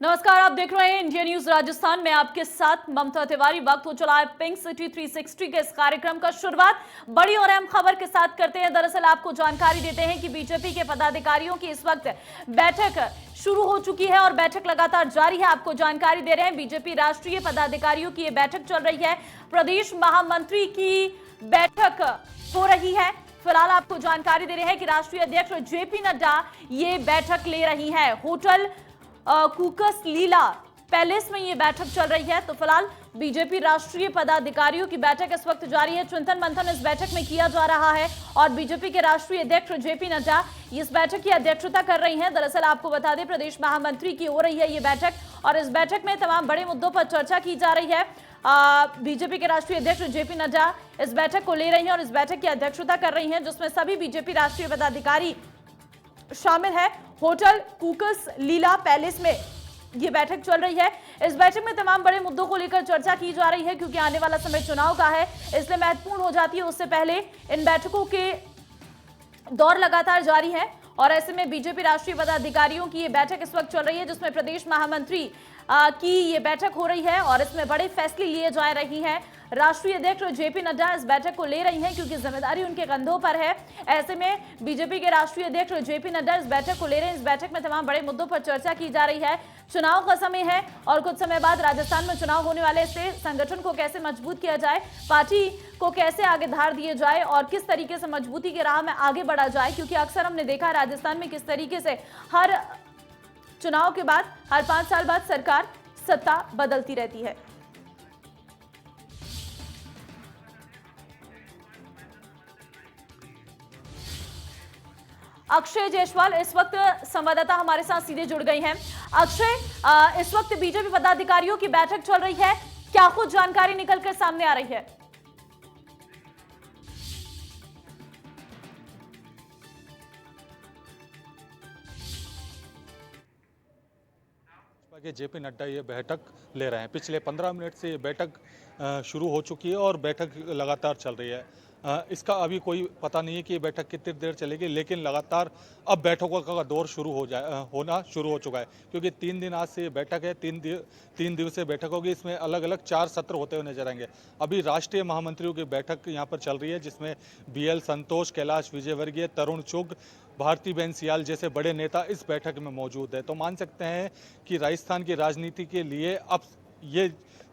नमस्कार, आप देख रहे हैं इंडिया न्यूज राजस्थान में आपके साथ ममता तिवारी। वक्त हो चला है पिंक सिटी 360 के इस कार्यक्रम का शुरुआत बड़ी और अहम खबर के साथ करते हैं। दरअसल आपको जानकारी देते हैं कि बीजेपी के पदाधिकारियों की इस वक्त बैठक शुरू हो चुकी है और बैठक लगातार जारी है। आपको जानकारी दे रहे हैं बीजेपी राष्ट्रीय पदाधिकारियों की ये बैठक चल रही है। प्रदेश महामंत्री की बैठक हो रही है। फिलहाल आपको जानकारी दे रहे हैं कि राष्ट्रीय अध्यक्ष जेपी नड्डा ये बैठक ले रही है। होटल कुकस लीला पैलेस में ये बैठक चल रही है। तो फिलहाल बीजेपी राष्ट्रीय पदाधिकारियों की बैठक इस वक्त जारी है। चिंतन मंथन इस बैठक में किया जा रहा है और बीजेपी के राष्ट्रीय अध्यक्ष जेपी नड्डा इस बैठक की अध्यक्षता कर रही हैं। दरअसल आपको बता दें, प्रदेश महामंत्री की हो रही है ये बैठक और इस बैठक में तमाम बड़े मुद्दों पर चर्चा की जा रही है। बीजेपी के राष्ट्रीय अध्यक्ष जेपी नड्डा इस बैठक को ले रही हैं और इस बैठक की अध्यक्षता कर रही हैं, जिसमें सभी बीजेपी राष्ट्रीय पदाधिकारी शामिल है। होटल कुकस लीला पैलेस में यह बैठक चल रही है। इस बैठक में तमाम बड़े मुद्दों को लेकर चर्चा की जा रही है, क्योंकि आने वाला समय चुनाव का है, इसलिए महत्वपूर्ण हो जाती है। उससे पहले इन बैठकों के दौर लगातार जारी है और ऐसे में बीजेपी राष्ट्रीय पदाधिकारियों की ये बैठक इस वक्त चल रही है, जिसमें प्रदेश महामंत्री की ये बैठक हो रही है और इसमें बड़े फैसले लिए जा रही हैं। राष्ट्रीय अध्यक्ष जेपी नड्डा इस बैठक को ले रही हैं, क्योंकि जिम्मेदारी उनके कंधों पर है। ऐसे में बीजेपी के राष्ट्रीय अध्यक्ष जेपी नड्डा इस बैठक को ले रहे हैं। इस बैठक में तमाम बड़े मुद्दों पर चर्चा की जा रही है। चुनाव का समय है और कुछ समय बाद राजस्थान में चुनाव होने वाले से संगठन को कैसे मजबूत किया जाए, पार्टी को कैसे आगे धार दिए जाए और किस तरीके से मजबूती की राह में आगे बढ़ा जाए, क्योंकि अक्सर हमने देखा है राजस्थान में किस तरीके से हर चुनाव के बाद हर 5 साल बाद सरकार सत्ता बदलती रहती है। अक्षय जायसवाल इस वक्त संवाददाता हमारे साथ सीधे जुड़ गई हैं। अक्षय, इस वक्त बीजेपी पदाधिकारियों की बैठक चल रही है, क्या कुछ जानकारी निकलकर सामने आ रही है? जेपी नड्डा ये बैठक ले रहे हैं। पिछले 15 मिनट से ये बैठक शुरू हो चुकी है और बैठक लगातार चल रही है। इसका अभी कोई पता नहीं है कि ये बैठक कितनी देर चलेगी, लेकिन लगातार अब बैठकों का दौर होना शुरू हो चुका है, क्योंकि 3 दिन आज से ये बैठक है। 3 दिवसीय बैठक होगी। इसमें अलग अलग 4 सत्र होते हुए नजर आएंगे। अभी राष्ट्रीय महामंत्रियों की बैठक यहाँ पर चल रही है, जिसमें BL संतोष, कैलाश विजयवर्गीय, तरुण चुग, भारती बहन सियाल जैसे बड़े नेता इस बैठक में मौजूद है। तो मान सकते हैं कि राजस्थान की राजनीति के लिए अब ये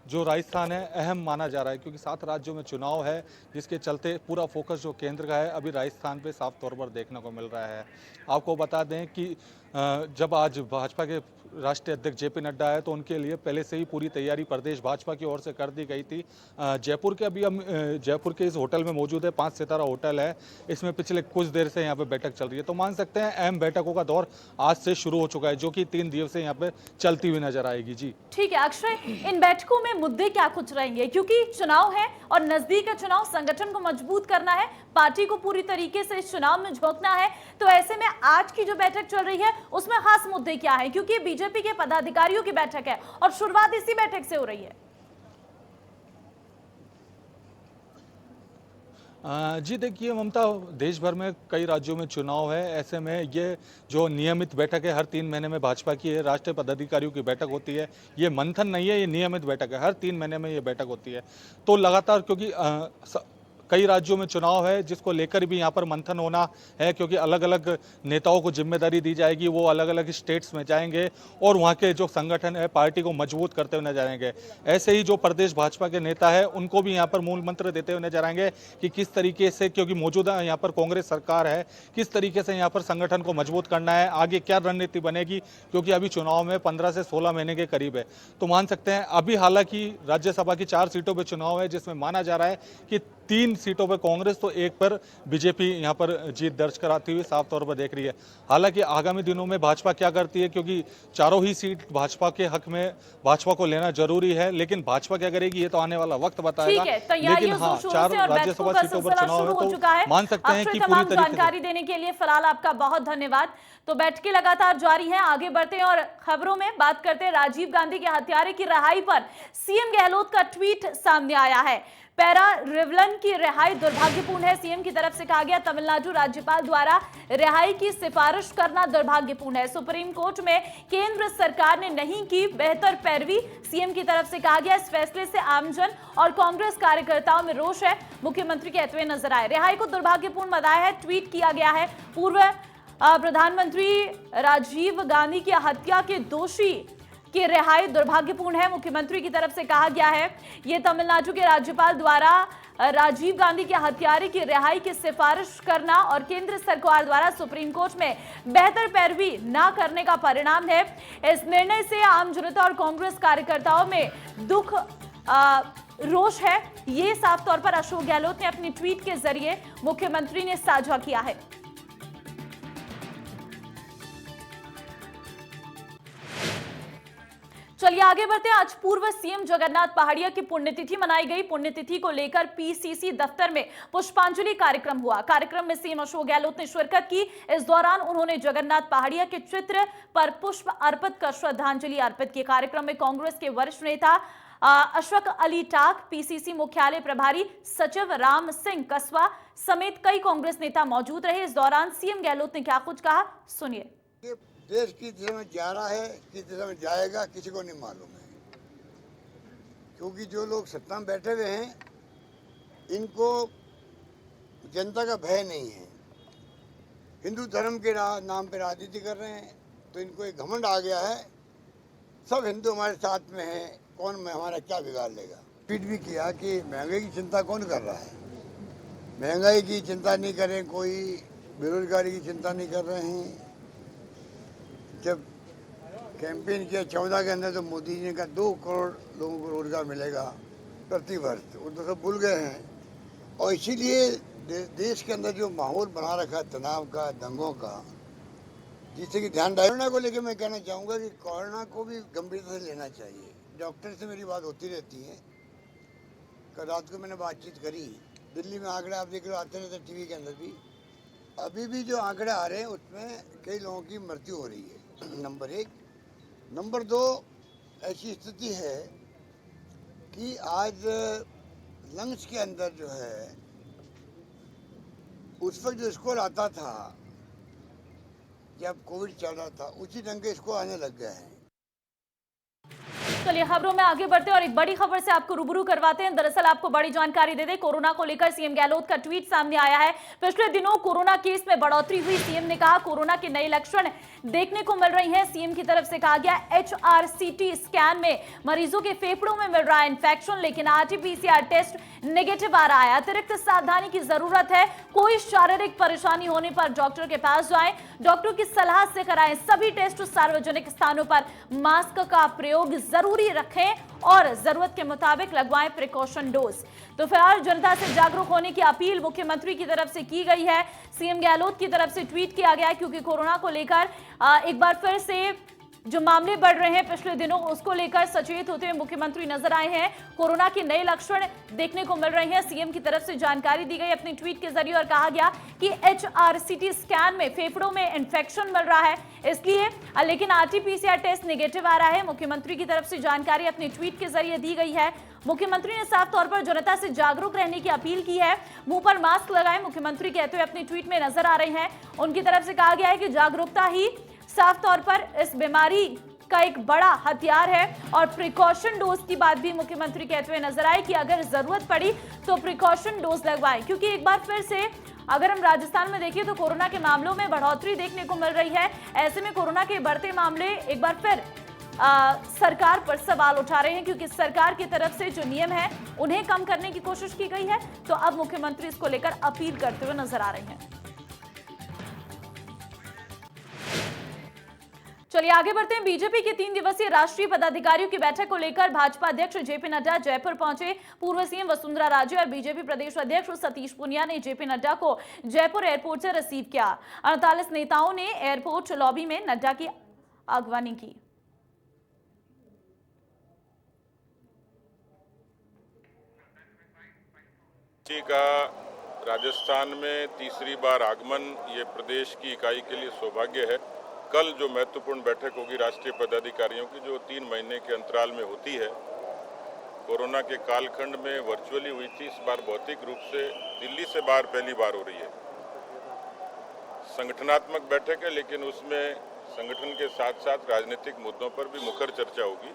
जो राजस्थान है अहम माना जा रहा है, क्योंकि 7 राज्यों में चुनाव है, जिसके चलते पूरा फोकस जो केंद्र का है अभी राजस्थान पे साफ तौर पर देखने को मिल रहा है। आपको बता दें कि जब आज भाजपा के राष्ट्रीय अध्यक्ष जेपी नड्डा है, तो उनके लिए पहले से ही पूरी तैयारी प्रदेश भाजपा की ओर से कर दी गई थी। जयपुर के अभी हम जयपुर के इस होटल में मौजूद है। 5 सितारा होटल है। इसमें पिछले कुछ देर से यहाँ पे बैठक चल रही है। तो मान सकते हैं अहम बैठकों का दौर आज से शुरू हो चुका है, जो कि 3 दिवसीय यहाँ पे चलती हुई नजर आएगी। जी ठीक है अक्षय, इन बैठकों में मुद्दे क्या कुछ रहेंगे, क्योंकि चुनाव है और नजदीक है चुनाव, संगठन को मजबूत करना है, पार्टी को पूरी तरीके से इस चुनाव में झोंकना है। तो ऐसे में आज की जो बैठक चल रही है उसमें खास मुद्दे क्या है, क्योंकि बीजेपी के पदाधिकारियों की बैठक है और शुरुआत इसी बैठक से हो रही है। जी देखिए ममता, देश भर में कई राज्यों में चुनाव है। ऐसे में ये जो नियमित बैठक है हर 3 महीने में भाजपा की है, राष्ट्रीय पदाधिकारियों की बैठक होती है। ये मंथन नहीं है, ये नियमित बैठक है। हर 3 महीने में ये बैठक होती है। तो लगातार, क्योंकि कई राज्यों में चुनाव है, जिसको लेकर भी यहाँ पर मंथन होना है, क्योंकि अलग अलग नेताओं को जिम्मेदारी दी जाएगी। वो अलग अलग स्टेट्स में जाएंगे और वहाँ के जो संगठन है पार्टी को मजबूत करते हुए नजर आएंगे। ऐसे ही जो प्रदेश भाजपा के नेता है उनको भी यहाँ पर मूल मंत्र देते हुए नजर आएंगे कि किस तरीके से, क्योंकि मौजूदा यहाँ पर कांग्रेस सरकार है, किस तरीके से यहाँ पर संगठन को मजबूत करना है, आगे क्या रणनीति बनेगी, क्योंकि अभी चुनाव में 15 से 16 महीने के करीब है। तो मान सकते हैं अभी हालांकि राज्यसभा की 4 सीटों पर चुनाव है, जिसमें माना जा रहा है कि 3 सीटों पर कांग्रेस तो 1 पर बीजेपी यहां पर जीत दर्ज कराती हुई साफ तौर पर देख रही है। हालांकि आगामी दिनों में भाजपा क्या करती है, क्योंकि चारों ही सीट भाजपा के हक में भाजपा को लेना जरूरी है, लेकिन भाजपा क्या करेगी ये तो आने वाला वक्त बताएगा। लेकिन हाँ, 4 राज्यसभा सीटों पर चुनाव है, तो मान सकते हैं कि पूरी तरीके से जानकारी देने के लिए फिलहाल आपका बहुत धन्यवाद। तो बैठकें लगातार जारी हैं, आगे बढ़ते हैं और खबरों में बात करते हैं। राजीव गांधी के हत्यारे की रिहाई पर सीएम गहलोत का ट्वीट सामने आया है। पैरा रिवलन की रिहाई दुर्भाग्यपूर्ण है, सीएम की तरफ से कहा गया। तमिलनाडु राज्यपाल द्वारा रिहाई की सिफारिश करना दुर्भाग्यपूर्ण है। सुप्रीम कोर्ट में केंद्र सरकार ने नहीं की बेहतर पैरवी, सीएम की तरफ से कहा गया। इस फैसले से आमजन और कांग्रेस कार्यकर्ताओं में रोष है, मुख्यमंत्री कहते हुए नजर आए। रिहाई को दुर्भाग्यपूर्ण बताया है, ट्वीट किया गया है। पूर्व प्रधानमंत्री राजीव गांधी की हत्या के दोषी की रिहाई दुर्भाग्यपूर्ण है, मुख्यमंत्री की तरफ से कहा गया है। यह तमिलनाडु के राज्यपाल द्वारा राजीव गांधी के हत्यारे की रिहाई की सिफारिश करना और केंद्र सरकार द्वारा सुप्रीम कोर्ट में बेहतर पैरवी न करने का परिणाम है। इस निर्णय से आम जनता और कांग्रेस कार्यकर्ताओं में दुख रोष है, ये साफ तौर पर अशोक गहलोत ने अपनी ट्वीट के जरिए मुख्यमंत्री ने साझा किया है। चलिए आगे बढ़ते हैं। आज पूर्व सीएम जगन्नाथ पहाड़िया की पुण्यतिथि मनाई गई। पुण्यतिथि को लेकर पीसीसी दफ्तर में पुष्पांजलि कार्यक्रम हुआ। कार्यक्रम में सीएम अशोक गहलोत ने शिरकत की। इस दौरान उन्होंने जगन्नाथ पहाड़िया के चित्र पर पुष्प अर्पित कर श्रद्धांजलि अर्पित की। कार्यक्रम में कांग्रेस के वरिष्ठ नेता अशफक अली टाक, पीसीसी मुख्यालय प्रभारी सचिव राम सिंह कसवा समेत कई कांग्रेस नेता मौजूद रहे। इस दौरान सीएम गहलोत ने क्या कुछ कहा, सुनिए। देश किस दिशा में जा रहा है, किस दिशा में जाएगा, किसी को नहीं मालूम है, क्योंकि जो लोग सत्ता में बैठे हुए हैं इनको जनता का भय नहीं है। हिंदू धर्म के नाम पे राजनीति कर रहे हैं, तो इनको एक घमंड आ गया है, सब हिंदू हमारे साथ में है, कौन हमारा क्या बिगाड़ लेगा। ट्वीट भी किया कि महंगाई की चिंता कौन कर रहा है, महंगाई की चिंता नहीं करें, कोई बेरोजगारी की चिंता नहीं कर रहे हैं। जब कैंपेन किया 14 के अंदर तो मोदी जी ने कहा 2 करोड़ लोगों को रोजगार मिलेगा प्रति वर्ष, वो तो सब भूल गए हैं। और इसीलिए देश के अंदर जो माहौल बना रखा है तनाव का, दंगों का, जिससे कि ध्यान कोरोना को लेकर मैं कहना चाहूँगा कि कोरोना को भी गंभीरता से लेना चाहिए। डॉक्टर से मेरी बात होती रहती है, कल रात को मैंने बातचीत करी। दिल्ली में आंकड़े आप देख रहे हो, आते रहते टीवी के अंदर भी, अभी भी जो आंकड़े आ रहे हैं उसमें कई लोगों की मृत्यु हो रही है, नंबर 1। नंबर 2, ऐसी स्थिति है कि आज लंग्स के अंदर जो है उस वक्त जो स्कोर आता था जब कोविड चल रहा था, उसी ढंग के स्कोर आने लग गए हैं। चलिए खबरों में आगे बढ़ते हैं और एक बड़ी खबर से आपको रूबरू करवाते हैं। दरअसल आपको बड़ी जानकारी दे दें, कोरोना को लेकर सीएम गहलोत का ट्वीट सामने आया है। पिछले दिनों कोरोना केस में बढ़ोतरी हुई, सीएम ने कहा कोरोना के नए लक्षण देखने को मिल रही हैं। सीएम की तरफ से कहा गया HRCT स्कैन में मरीजों के फेफड़ों में मिल रहा है इंफेक्शन, लेकिन RT-PCR टेस्ट नेगेटिव आ रहा है। अतिरिक्त सावधानी की जरूरत है, कोई शारीरिक परेशानी होने पर डॉक्टर के पास जाएं, डॉक्टर की सलाह से कराएं। सभी टेस्ट सार्वजनिक स्थानों पर मास्क का प्रयोग जरूरी रखें और जरूरत के मुताबिक लगवाएं प्रिकॉशन डोज। तो फिलहाल जनता से जागरूक होने की अपील मुख्यमंत्री की तरफ से की गई है। सीएम गहलोत की तरफ से ट्वीट किया गया, क्योंकि कोरोना को लेकर एक बार फिर से जो मामले बढ़ रहे हैं पिछले दिनों, उसको लेकर सचेत होते हुए मुख्यमंत्री नजर आए हैं। कोरोना के नए लक्षण देखने को मिल रहे हैं, सीएम की तरफ से जानकारी दी गई अपनी ट्वीट के जरिए और कहा गया कि HRCT स्कैन में फेफड़ों में इंफेक्शन मिल रहा है, इसलिए लेकिन RT-PCR टेस्ट नेगेटिव आ रहा है। मुख्यमंत्री की तरफ से जानकारी अपनी ट्वीट के जरिए दी गई है। मुख्यमंत्री ने साफ तौर पर जनता से जागरूक रहने की अपील की है। मुंह पर मास्क लगाएं, मुख्यमंत्री कहते हुए अपनी ट्वीट में नजर आ रहे हैं। उनकी तरफ से कहा गया है कि जागरूकता ही साफ तौर पर इस बीमारी का एक बड़ा हथियार है और प्रिकॉशन डोज की बात भी मुख्यमंत्री कहते हुए नजर आए कि अगर जरूरत पड़ी तो प्रिकॉशन डोज लगवाएं, क्योंकि एक बार फिर से अगर हम राजस्थान में देखें तो कोरोना के मामलों में बढ़ोतरी देखने को मिल रही है। ऐसे में कोरोना के बढ़ते मामले एक बार फिर सरकार पर सवाल उठा रहे हैं, क्योंकि सरकार की तरफ से जो नियम है उन्हें कम करने की कोशिश की गई है। तो अब मुख्यमंत्री इसको लेकर अपील करते हुए नजर आ रहे हैं। चलिए आगे बढ़ते हैं। बीजेपी की 3 दिवसीय राष्ट्रीय पदाधिकारियों की बैठक को लेकर भाजपा अध्यक्ष जेपी नड्डा जयपुर पहुंचे। पूर्व सीएम वसुंधरा राजे और बीजेपी प्रदेश अध्यक्ष सतीश पूनिया ने जेपी नड्डा को जयपुर एयरपोर्ट से रिसीव किया। 48 नेताओं ने एयरपोर्ट लॉबी में नड्डा की अगवानी की। का राजस्थान में तीसरी बार आगमन ये प्रदेश की इकाई के लिए सौभाग्य है। कल जो महत्वपूर्ण बैठक होगी राष्ट्रीय पदाधिकारियों की, जो 3 महीने के अंतराल में होती है, कोरोना के कालखंड में वर्चुअली हुई थी, इस बार भौतिक रूप से दिल्ली से बाहर पहली बार हो रही है। संगठनात्मक बैठक है, लेकिन उसमें संगठन के साथ साथ राजनीतिक मुद्दों पर भी मुखर चर्चा होगी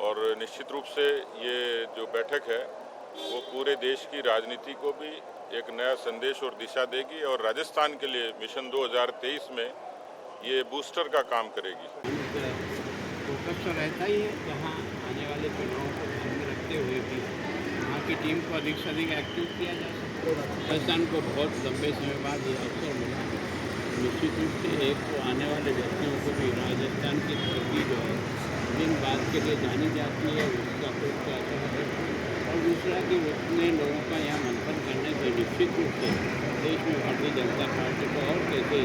और निश्चित रूप से ये जो बैठक है वो पूरे देश की राजनीति को भी एक नया संदेश और दिशा देगी और राजस्थान के लिए मिशन 2023 में ये बूस्टर का काम करेगी। फोकस तो रहता ही है, जहाँ आने वाले चुनाव को ध्यान में रखते हुए भी वहाँ की टीम को अधिक से अधिक एक्टिव किया जा सकता है। राजस्थान को बहुत लंबे समय बाद ये अवसर मिला। निश्चित रूप से एक तो आने वाले व्यक्तियों को भी राजस्थान की धरती जो है जिन बात के लिए जानी जाती है उसका कुछ असर है और दूसरा कि उतने लोगों का यहाँ मंथन करने से निश्चित रूप से देश में भारतीय जनता पार्टी को और कैसे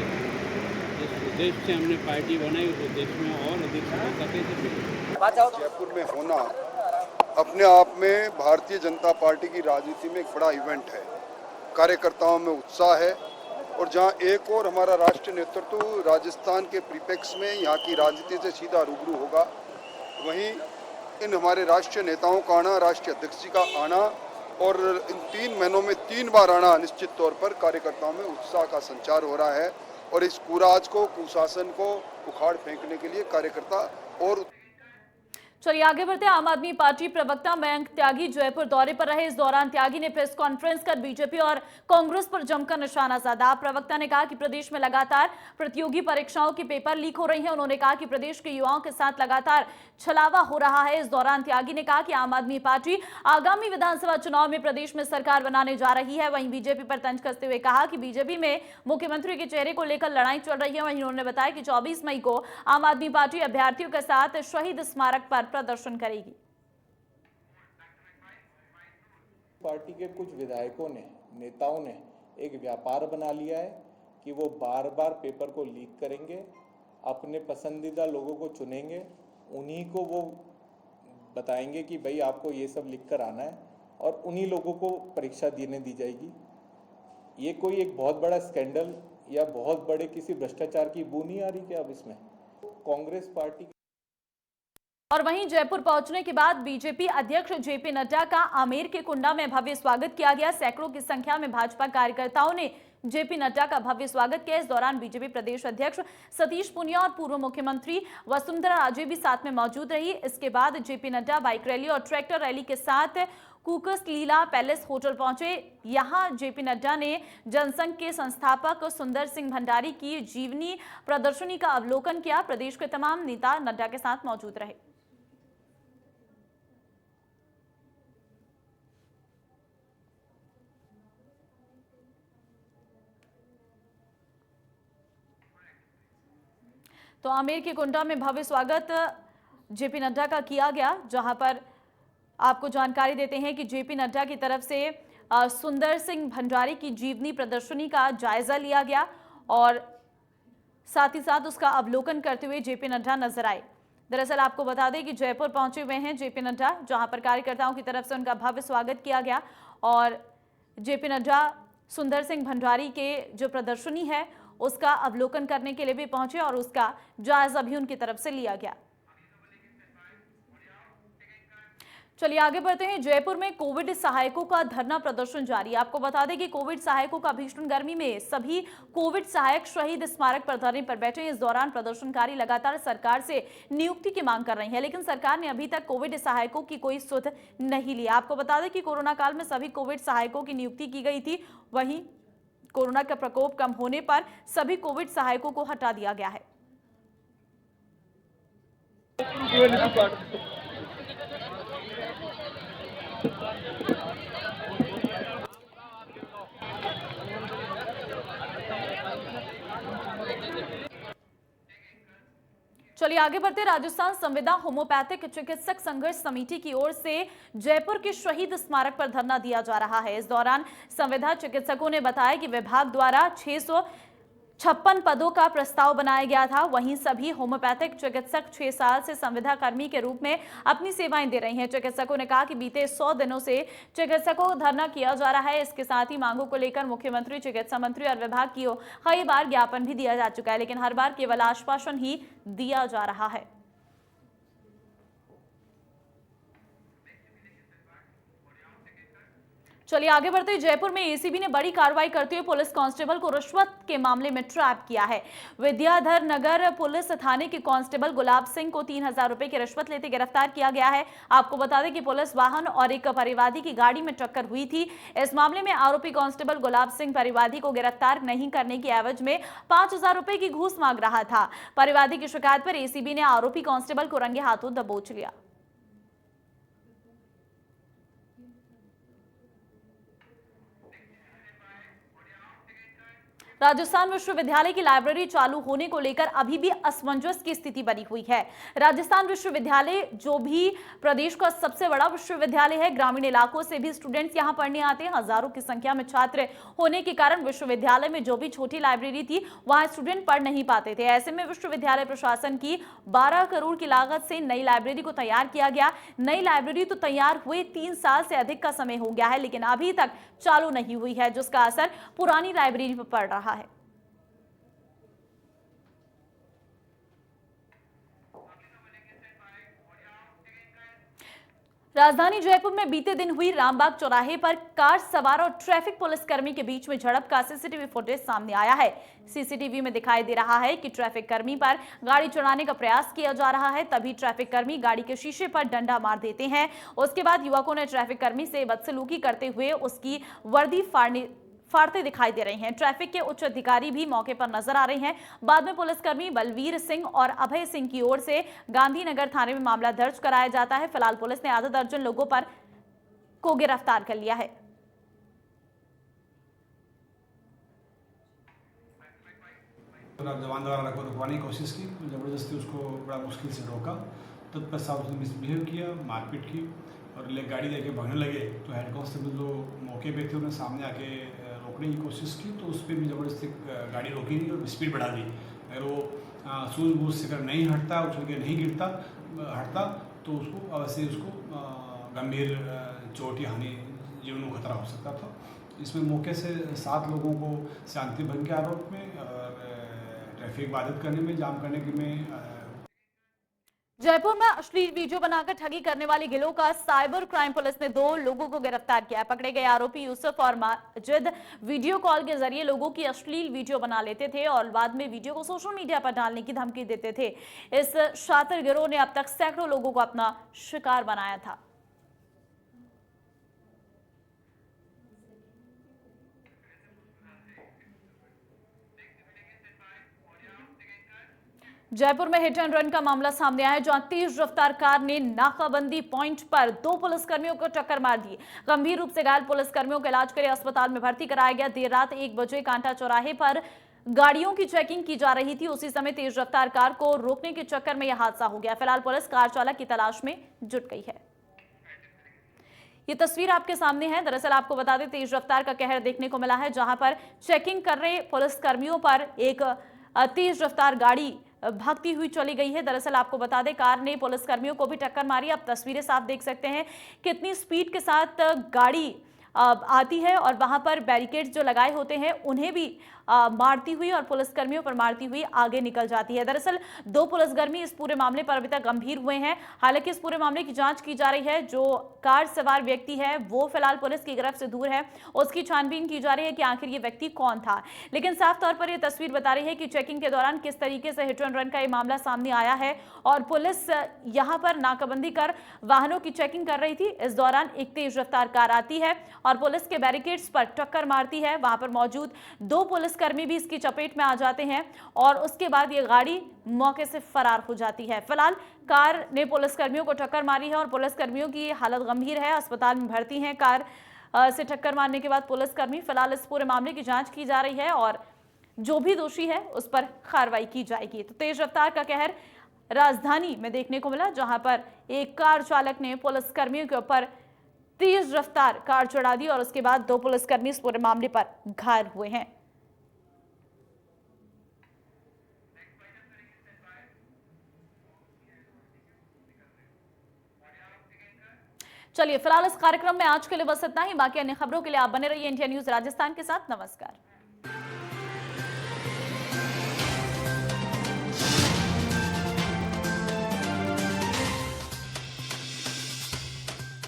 जिस उद्देश्य से हमने पार्टी बनाई उस उद्देश्य में और अधिक सफलता कैसे मिले। जयपुर में होना अपने आप में भारतीय जनता पार्टी की राजनीति में एक बड़ा इवेंट है। कार्यकर्ताओं में उत्साह है और जहां एक और हमारा राष्ट्रीय नेतृत्व राजस्थान के परिप्रेक्ष्य में यहाँ की राजनीति से सीधा रूबरू होगा, वहीं इन हमारे राष्ट्रीय नेताओं का आना, राष्ट्रीय अध्यक्ष जी का आना और इन 3 महीनों में 3 बार आना निश्चित तौर पर कार्यकर्ताओं में उत्साह का संचार हो रहा है और इस कुराज को, कुशासन को उखाड़ फेंकने के लिए कार्यकर्ता और चलिए आगे बढ़ते हैं। आम आदमी पार्टी प्रवक्ता मयंक त्यागी जयपुर दौरे पर रहे। इस दौरान त्यागी ने प्रेस कॉन्फ्रेंस कर बीजेपी और कांग्रेस पर जमकर निशाना साधा। प्रवक्ता ने कहा कि प्रदेश में लगातार प्रतियोगी परीक्षाओं के पेपर लीक हो रही हैं। उन्होंने कहा कि प्रदेश के युवाओं के साथ लगातार छलावा हो रहा है। इस दौरान त्यागी ने कहा कि आम आदमी पार्टी आगामी विधानसभा चुनाव में प्रदेश में सरकार बनाने जा रही है। वहीं बीजेपी पर तंज कसते हुए कहा कि बीजेपी में मुख्यमंत्री के चेहरे को लेकर लड़ाई चल रही है। वहीं उन्होंने बताया कि 24 मई को आम आदमी पार्टी अभ्यर्थियों के साथ शहीद स्मारक पर प्रदर्शन करेगी। पार्टी के कुछ विधायकों ने, नेताओं ने एक व्यापार बना लिया है कि वो बार बार पेपर को लीक करेंगे, अपने पसंदीदा लोगों को चुनेंगे, उन्हीं को वो बताएंगे कि भाई आपको ये सब लिख कर आना है और उन्हीं लोगों को परीक्षा देने दी जाएगी। ये कोई एक बहुत बड़ा स्कैंडल या बहुत बड़े किसी भ्रष्टाचार की बू नहीं आ रही क्या अब इसमें? कांग्रेस पार्टी। और वहीं जयपुर पहुंचने के बाद बीजेपी अध्यक्ष जेपी नड्डा का आमेर के कुंडा में भव्य स्वागत किया गया। सैकड़ों की संख्या में भाजपा कार्यकर्ताओं ने जेपी नड्डा का भव्य स्वागत किया। इस दौरान बीजेपी प्रदेश अध्यक्ष सतीश पूनिया और पूर्व मुख्यमंत्री वसुंधरा राजे भी साथ में मौजूद रही। इसके बाद जेपी नड्डा बाइक रैली और ट्रैक्टर रैली के साथ कुकस लीला पैलेस होटल पहुंचे। यहां जेपी नड्डा ने जनसंघ के संस्थापक सुंदर सिंह भंडारी की जीवनी प्रदर्शनी का अवलोकन किया। प्रदेश के तमाम नेता नड्डा के साथ मौजूद रहे। तो आमेर के कुंडा में भव्य स्वागत जेपी नड्डा का किया गया, जहां पर आपको जानकारी देते हैं कि जेपी नड्डा की तरफ से सुंदर सिंह भंडारी की जीवनी प्रदर्शनी का जायजा लिया गया और साथ ही साथ उसका अवलोकन करते हुए जेपी नड्डा नजर आए। दरअसल आपको बता दें कि जयपुर पहुंचे हुए हैं जेपी नड्डा, जहां पर कार्यकर्ताओं की तरफ से उनका भव्य स्वागत किया गया और जेपी नड्डा सुंदर सिंह भंडारी के जो प्रदर्शनी है उसका अवलोकन करने के लिए भी पहुंचे और उसका जायजा भी उनकी तरफ से लिया गया। चलिए आगे बढ़ते हैं। जयपुर में कोविड सहायकों का धरना प्रदर्शन जारी है। आपको बता दें कि कोविड सहायकों का भीषण गर्मी में सभी कोविड सहायक शहीद स्मारक पर धरने पर बैठे। इस दौरान प्रदर्शनकारी लगातार सरकार से नियुक्ति की मांग कर रहे हैं, लेकिन सरकार ने अभी तक कोविड सहायकों की कोई सुध नहीं ली। आपको बता दें कि कोरोना काल में सभी कोविड सहायकों की नियुक्ति की गई थी। वहीं कोरोना का प्रकोप कम होने पर सभी कोविड सहायकों को हटा दिया गया है। चलिए आगे बढ़ते। राजस्थान संविदा होम्योपैथिक चिकित्सक संघर्ष समिति की ओर से जयपुर के शहीद स्मारक पर धरना दिया जा रहा है। इस दौरान संविदा चिकित्सकों ने बताया कि विभाग द्वारा 656 पदों का प्रस्ताव बनाया गया था। वहीं सभी होम्योपैथिक चिकित्सक 6 साल से संविदा कर्मी के रूप में अपनी सेवाएं दे रहे हैं। चिकित्सकों ने कहा कि बीते 100 दिनों से चिकित्सकों को धरना किया जा रहा है। इसके साथ ही मांगों को लेकर मुख्यमंत्री, चिकित्सा मंत्री और विभाग की ओर कई बार ज्ञापन भी दिया जा चुका है, लेकिन हर बार केवल आश्वासन ही दिया जा रहा है। चलिए आगे बढ़ते हैं। जयपुर में एसीबी ने बड़ी कार्रवाई करते हुए पुलिस कांस्टेबल को रिश्वत के मामले में ट्रैप किया है। विद्याधर नगर पुलिस थाने के कांस्टेबल गुलाब सिंह को 3000 रुपए की रिश्वत लेते गिरफ्तार किया गया है। आपको बता दें कि पुलिस वाहन और एक परिवादी की गाड़ी में टक्कर हुई थी। इस मामले में आरोपी कांस्टेबल गुलाब सिंह परिवादी को गिरफ्तार नहीं करने की एवज में 5000 रुपए की घूस मांग रहा था। परिवादी की शिकायत पर एसीबी ने आरोपी कांस्टेबल को रंगे हाथों दबोच लिया। राजस्थान विश्वविद्यालय की लाइब्रेरी चालू होने को लेकर अभी भी असमंजस की स्थिति बनी हुई है। राजस्थान विश्वविद्यालय जो भी प्रदेश का सबसे बड़ा विश्वविद्यालय है, ग्रामीण इलाकों से भी स्टूडेंट्स यहां पढ़ने आते हैं। हजारों की संख्या में छात्र होने के कारण विश्वविद्यालय में जो भी छोटी लाइब्रेरी थी वहां स्टूडेंट पढ़ नहीं पाते थे। ऐसे में विश्वविद्यालय प्रशासन की 12 करोड़ की लागत से नई लाइब्रेरी को तैयार किया गया। नई लाइब्रेरी तो तैयार हुए 3 साल से अधिक का समय हो गया है, लेकिन अभी तक चालू नहीं हुई है, जिसका असर पुरानी लाइब्रेरी पर पड़ रहा है। राजधानी जयपुर में बीते दिन हुई रामबाग चौराहे पर कार सवार और ट्रैफिक पुलिसकर्मी के बीच में झड़प का सीसीटीवी फुटेज सामने आया है। सीसीटीवी में दिखाई दे रहा है कि ट्रैफिक कर्मी पर गाड़ी चढ़ाने का प्रयास किया जा रहा है, तभी ट्रैफिक कर्मी गाड़ी के शीशे पर डंडा मार देते हैं। उसके बाद युवकों ने ट्रैफिक कर्मी से बदसलूकी करते हुए उसकी वर्दी फाड़ते दिखाई दे रहे हैं। ट्रैफिक के उच्च अधिकारी भी मौके पर नजर आ रहे हैं। बाद में पुलिसकर्मी बलवीर सिंह और अभय सिंह की ओर से गांधीनगर थाने में मामला दर्ज कराया जाता है। फिलहाल पुलिस ने आधा दर्जन लोगों को गिरफ्तार कर लिया है। जवान द्वारा रुकवाने की कोशिश की, जबरदस्ती उसको बड़ा मुश्किल से रोका, तत्पश्चात उसने मिसबिहेव किया, मारपीट की और गाड़ी लेके भागने लगे। तो हेड कांस्टेबल जो मौके पे थे उन्हें सामने आके रोकने की कोशिश की, तो उस पर भी ज़बरदस्ती गाड़ी रोकी नहीं और स्पीड बढ़ा दी। अगर वो सूझबूझ से अगर नहीं हटता, उछल के नहीं हटता तो उसको अवश्य गंभीर चोट या हानि जीवन को खतरा हो सकता था। इसमें मौके से 7 लोगों को शांति भंग के आरोप में और ट्रैफिक बाधित करने में, जाम करने में। जयपुर में अश्लील वीडियो बनाकर ठगी करने वाले गिरोह का साइबर क्राइम पुलिस ने 2 लोगों को गिरफ्तार किया है। पकड़े गए आरोपी यूसुफ और माजिद वीडियो कॉल के जरिए लोगों की अश्लील वीडियो बना लेते थे और बाद में वीडियो को सोशल मीडिया पर डालने की धमकी देते थे। इस शातिर गिरोह ने अब तक सैकड़ों लोगों को अपना शिकार बनाया था। जयपुर में हिट एंड रन का मामला सामने आया है, जहां तेज रफ्तार कार ने नाकाबंदी पॉइंट पर 2 पुलिसकर्मियों को टक्कर मार दी। गंभीर रूप से घायल पुलिसकर्मियों को इलाज के लिए अस्पताल में भर्ती कराया गया। देर रात 1 बजे कांटा चौराहे पर गाड़ियों की चेकिंग की जा रही थी, उसी समय तेज रफ्तार कार को रोकने के चक्कर में यह हादसा हो गया। फिलहाल पुलिस कार चालक की तलाश में जुट गई है। ये तस्वीर आपके सामने है। दरअसल आपको बता दें, तेज रफ्तार का कहर देखने को मिला है, जहां पर चेकिंग कर रहे पुलिसकर्मियों पर एक तेज रफ्तार गाड़ी भागती हुई चली गई है। दरअसल आपको बता दें, कार ने पुलिसकर्मियों को भी टक्कर मारी। आप तस्वीरें साफ देख सकते हैं कितनी स्पीड के साथ गाड़ी आती है और वहां पर बैरिकेड्स जो लगाए होते हैं उन्हें भी मारती हुई और पुलिसकर्मियों पर मारती हुई आगे निकल जाती है। दरअसल 2 पुलिसकर्मी इस पूरे मामले पर अभी तक गंभीर हुए हैं। हालांकि इस पूरे मामले की जांच की जा रही है। जो कार सवार व्यक्ति है वो फिलहाल पुलिस की गिरफ्त से दूर है, उसकी छानबीन की जा रही है कि आखिर ये व्यक्ति कौन था। लेकिन साफ तौर पर यह तस्वीर बता रही है कि चेकिंग के दौरान किस तरीके से हिट एंड रन का ये मामला सामने आया है और पुलिस यहाँ पर नाकाबंदी कर वाहनों की चेकिंग कर रही थी। इस दौरान एक तेज रफ्तार कार आती है और पुलिस के बैरिकेड्स पर टक्कर मारती है। वहां पर मौजूद 2 पुलिसकर्मी भी इसकी चपेट में आ जाते हैं और उसके बाद ये गाड़ी मौके से फरार हो जाती है। फिलहाल कार ने पुलिसकर्मियों को टक्कर मारी है और पुलिसकर्मियों की हालत गंभीर है, अस्पताल में भर्ती हैं। कार से टक्कर मारने के बाद पुलिसकर्मी, फिलहाल इस पूरे मामले की जांच की जा रही है और जो भी दोषी है उस पर कार्रवाई की जाएगी। तो तेज रफ्तार का कहर राजधानी में देखने को मिला, जहां पर एक कार चालक ने पुलिसकर्मियों के ऊपर तेज रफ्तार कार चढ़ा दी और उसके बाद 2 पुलिसकर्मी इस पूरे मामले पर घायल हुए हैं। चलिए फिलहाल इस कार्यक्रम में आज के लिए बस इतना ही। बाकी अन्य खबरों के लिए आप बने रहिए इंडिया न्यूज राजस्थान के साथ। नमस्कार।